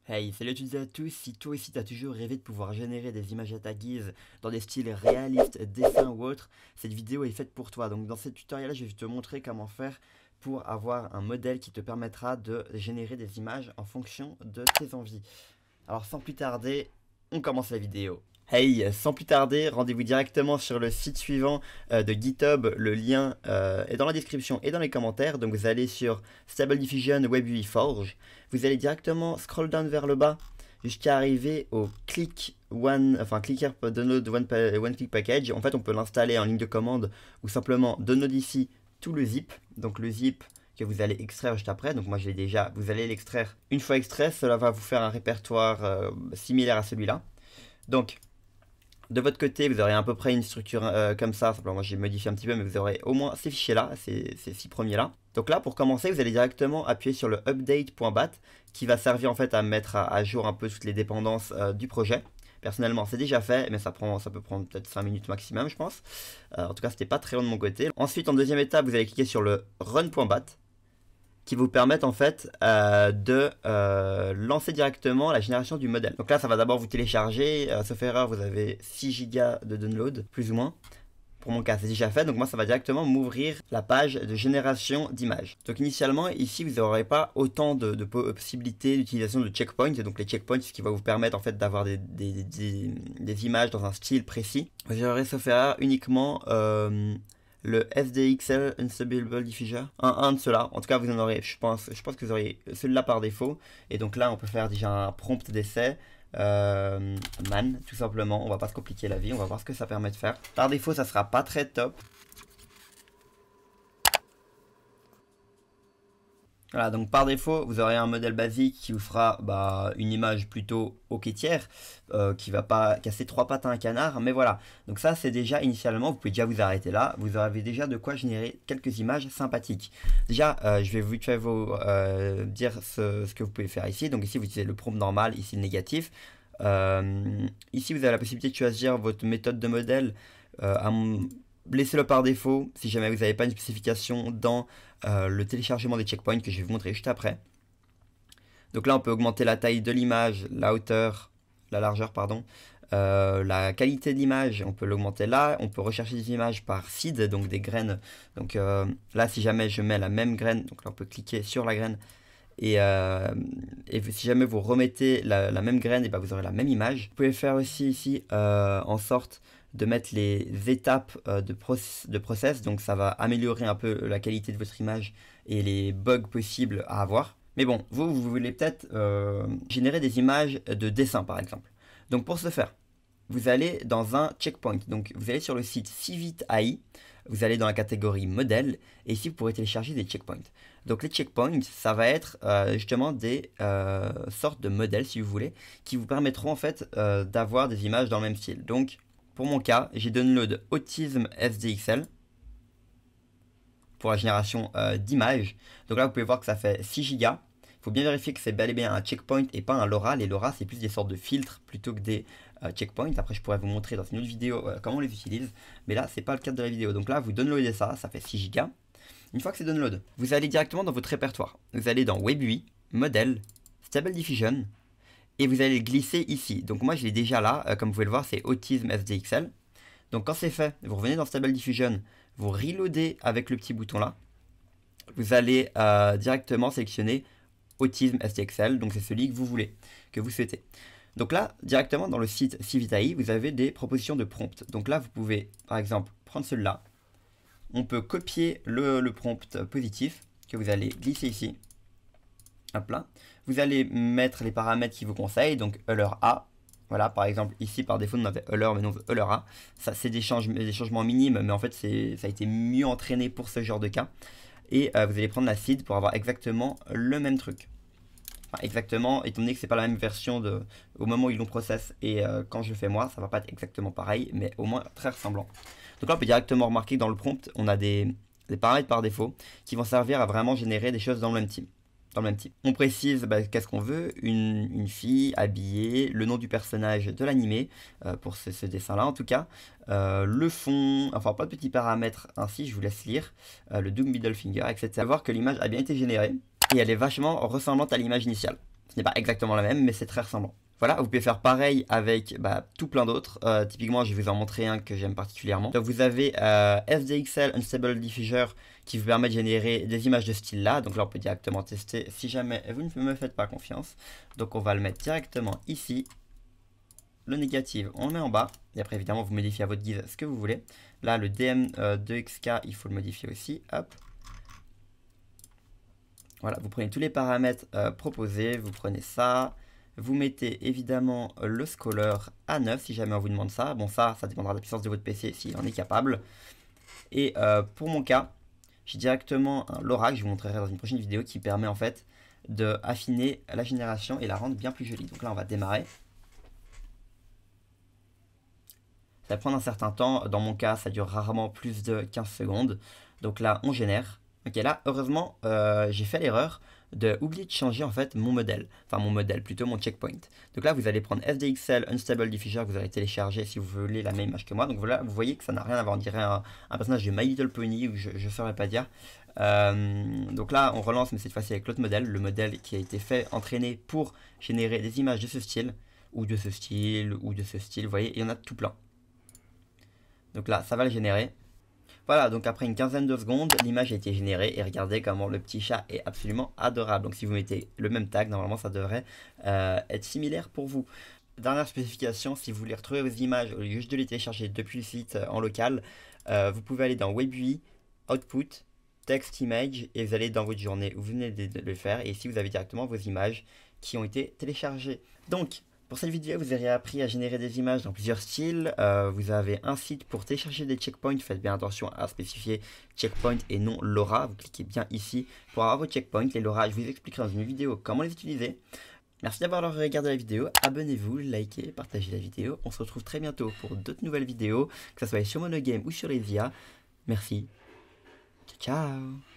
Hey, salut à toutes et à tous, si toi aussi t'as toujours rêvé de pouvoir générer des images à ta guise dans des styles réalistes, dessins ou autres, cette vidéo est faite pour toi. Donc dans ce tutoriel là je vais te montrer comment faire pour avoir un modèle qui te permettra de générer des images en fonction de tes envies. Alors sans plus tarder, on commence la vidéo. Hey, sans plus tarder, rendez-vous directement sur le site suivant de GitHub. Le lien est dans la description et dans les commentaires. Donc vous allez sur Stable Diffusion Web UI Forge. Vous allez directement scroll down vers le bas jusqu'à arriver au click one, enfin clicker download one click package. En fait, on peut l'installer en ligne de commande ou simplement download ici tout le zip. Donc le zip que vous allez extraire juste après. Donc moi je l'ai déjà, vous allez l'extraire. Une fois extrait, cela va vous faire un répertoire similaire à celui-là. Donc de votre côté, vous aurez à peu près une structure comme ça. Simplement, moi j'ai modifié un petit peu, mais vous aurez au moins ces fichiers-là, ces 6 premiers-là. Donc là, pour commencer, vous allez directement appuyer sur le update.bat qui va servir en fait à mettre à jour un peu toutes les dépendances du projet. Personnellement, c'est déjà fait, mais ça peut prendre peut-être 5 minutes maximum, je pense. En tout cas, c'était pas très long de mon côté. Ensuite, en deuxième étape, vous allez cliquer sur le run.bat qui vous permettent en fait de lancer directement la génération du modèle. Donc là, ça va d'abord vous télécharger. Sauf erreur, vous avez 6 Go de download, plus ou moins. Pour mon cas, c'est déjà fait. Donc moi, ça va directement m'ouvrir la page de génération d'images. Donc initialement, ici, vous n'aurez pas autant de possibilités d'utilisation de checkpoints. Donc les checkpoints, ce qui va vous permettre en fait d'avoir des images dans un style précis. Vous aurez, sauf erreur, uniquement le SDXL Unstable Diffuser, un de ceux-là. En tout cas, vous en aurez, je pense que vous aurez celui-là par défaut. Et donc là, on peut faire déjà un prompt d'essai. Man, tout simplement, on va pas se compliquer la vie, on va voir ce que ça permet de faire. Par défaut, ça sera pas très top. Voilà, donc par défaut, vous aurez un modèle basique qui vous fera une image plutôt ok tiers, qui va pas casser trois pattes à un canard, mais voilà. Donc ça, c'est déjà initialement, vous pouvez déjà vous arrêter là, vous avez déjà de quoi générer quelques images sympathiques. Déjà, je vais vite fait vous dire ce que vous pouvez faire ici. Donc ici, vous utilisez le prompt normal, ici le négatif. Ici, vous avez la possibilité de choisir votre méthode de modèle. Laissez-le par défaut si jamais vous n'avez pas une spécification dans le téléchargement des checkpoints que je vais vous montrer juste après. Donc là, on peut augmenter la taille de l'image, la hauteur, la largeur, pardon, la qualité de l'image, on peut l'augmenter là. On peut rechercher des images par seed, donc des graines. Donc là, si jamais je mets la même graine, donc là, on peut cliquer sur la graine. Et si jamais vous remettez la même graine, et ben vous aurez la même image. Vous pouvez faire aussi ici en sorte de mettre les étapes de process, donc ça va améliorer un peu la qualité de votre image et les bugs possibles à avoir. Mais bon, vous voulez peut-être générer des images de dessin par exemple. Donc pour ce faire, vous allez dans un checkpoint. Donc vous allez sur le site Civit AI, vous allez dans la catégorie modèle, et ici vous pourrez télécharger des checkpoints. Donc les checkpoints, ça va être justement des sortes de modèles, si vous voulez, qui vous permettront en fait d'avoir des images dans le même style. Donc pour mon cas, j'ai download Autism SDXL pour la génération d'images. Donc là, vous pouvez voir que ça fait 6 Go. Il faut bien vérifier que c'est bel et bien un checkpoint et pas un LoRa. Les LoRa, c'est plus des sortes de filtres plutôt que des checkpoints. Après, je pourrais vous montrer dans une autre vidéo comment on les utilise. Mais là, c'est pas le cadre de la vidéo. Donc là, vous downloadez ça, ça fait 6 Go. Une fois que c'est download, vous allez directement dans votre répertoire. Vous allez dans Web UI, Modèle, Stable Diffusion, et vous allez glisser ici. Donc moi, je l'ai déjà là. Comme vous pouvez le voir, c'est Autism SDXL. Donc quand c'est fait, vous revenez dans Stable Diffusion, vous reloadez avec le petit bouton là. Vous allez directement sélectionner Autism SDXL. Donc c'est celui que vous voulez, que vous souhaitez. Donc là, directement dans le site Civitae, vous avez des propositions de prompt. Donc là, vous pouvez, par exemple, prendre celui-là. On peut copier le prompt positif que vous allez glisser ici. Hop là. Vous allez mettre les paramètres qui vous conseillent, donc Euler A. Voilà, par exemple, ici par défaut, on avait Euler, mais non, Euler A. Ça, c'est des changements minimes, mais en fait, ça a été mieux entraîné pour ce genre de cas. Et vous allez prendre la seed pour avoir exactement le même truc. Enfin, exactement, étant donné que c'est pas la même version au moment où ils l'ont process et quand je le fais moi, ça va pas être exactement pareil, mais au moins très ressemblant. Donc là, on peut directement remarquer que dans le prompt, on a des paramètres par défaut qui vont servir à vraiment générer des choses dans le même type. On précise qu'est-ce qu'on veut, une fille habillée, le nom du personnage de l'animé, pour ce dessin-là en tout cas, le fond, enfin pas de petits paramètres ainsi, je vous laisse lire, le Doom Middle Finger, etc. Voir que l'image a bien été générée et elle est vachement ressemblante à l'image initiale. Ce n'est pas exactement la même, mais c'est très ressemblant. Voilà, vous pouvez faire pareil avec tout plein d'autres. Typiquement, je vais vous en montrer un que j'aime particulièrement. Donc vous avez SDXL Unstable Diffuser qui vous permet de générer des images de ce style-là. Donc là, on peut directement tester si jamais vous ne me faites pas confiance. Donc on va le mettre directement ici. Le négatif, on le met en bas. Et après, évidemment, vous modifiez à votre guise ce que vous voulez. Là, le DM2XK, il faut le modifier aussi. Hop. Voilà, vous prenez tous les paramètres proposés. Vous prenez ça. Vous mettez évidemment le scroller à 9 si jamais on vous demande ça. Bon, ça dépendra de la puissance de votre PC s'il en est capable. Et pour mon cas, j'ai directement un LoRa que je vous montrerai dans une prochaine vidéo qui permet en fait de affiner la génération et la rendre bien plus jolie. Donc là, on va démarrer. Ça va prendre un certain temps. Dans mon cas, ça dure rarement plus de 15 secondes. Donc là, on génère. Ok, là, heureusement, j'ai fait l'erreur de oublier de changer en fait mon modèle. Enfin, mon modèle, plutôt mon checkpoint. Donc là, vous allez prendre SDXL Unstable Diffuser que vous allez télécharger si vous voulez la même image que moi. Donc voilà, vous voyez que ça n'a rien à voir. On dirait un personnage de My Little Pony, ou je ne saurais pas dire. Donc là, on relance, mais cette fois-ci avec l'autre modèle. Le modèle qui a été fait, entraîné pour générer des images de ce style, ou de ce style, ou de ce style. Vous voyez, il y en a tout plein. Donc là, ça va le générer. Voilà, donc après une quinzaine de secondes, l'image a été générée et regardez comment le petit chat est absolument adorable. Donc si vous mettez le même tag, normalement ça devrait être similaire pour vous. Dernière spécification, si vous voulez retrouver vos images au lieu juste de les télécharger depuis le site en local, vous pouvez aller dans WebUI, Output, Text Image et vous allez dans votre journée où vous venez de le faire et ici vous avez directement vos images qui ont été téléchargées. Donc, pour cette vidéo, vous aurez appris à générer des images dans plusieurs styles. Vous avez un site pour télécharger des checkpoints. Faites bien attention à spécifier checkpoint et non LoRa. Vous cliquez bien ici pour avoir vos checkpoints. Les LoRa, je vous expliquerai dans une vidéo comment les utiliser. Merci d'avoir regardé la vidéo. Abonnez-vous, likez, partagez la vidéo. On se retrouve très bientôt pour d'autres nouvelles vidéos, que ce soit sur Monogame ou sur les IA. Merci. Ciao, ciao.